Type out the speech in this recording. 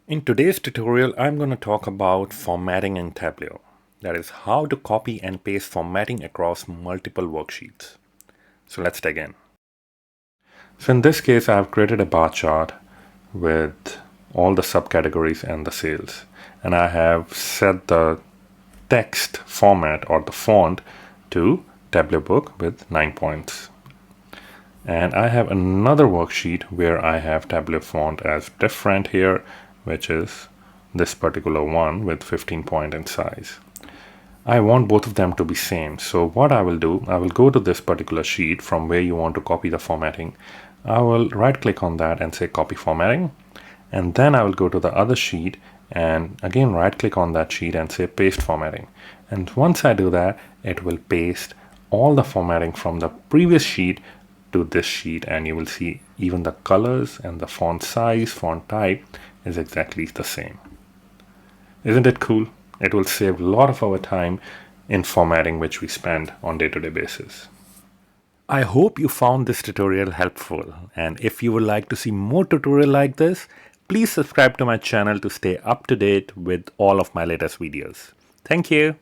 In today's tutorial, I'm going to talk about formatting in Tableau. That is how to copy and paste formatting across multiple worksheets. So let's dig in. So in this case, I've created a bar chart with all the subcategories and the sales. And I have set the text format or the font to Tableau book with 9 points. And I have another worksheet where I have Tableau font as different here, which is this particular one with 15 point in size. I want both of them to be same. So what I will do, I will go to this particular sheet from where you want to copy the formatting. I will right click on that and say copy formatting. And then I will go to the other sheet and again right click on that sheet and say paste formatting. And once I do that, it will paste all the formatting from the previous sheet to this sheet, and you will see even the colors and the font size, font type is exactly the same. Isn't it cool? It will save a lot of our time in formatting which we spend on day-to-day basis. I hope you found this tutorial helpful, and if you would like to see more tutorials like this, please subscribe to my channel to stay up to date with all of my latest videos. Thank you.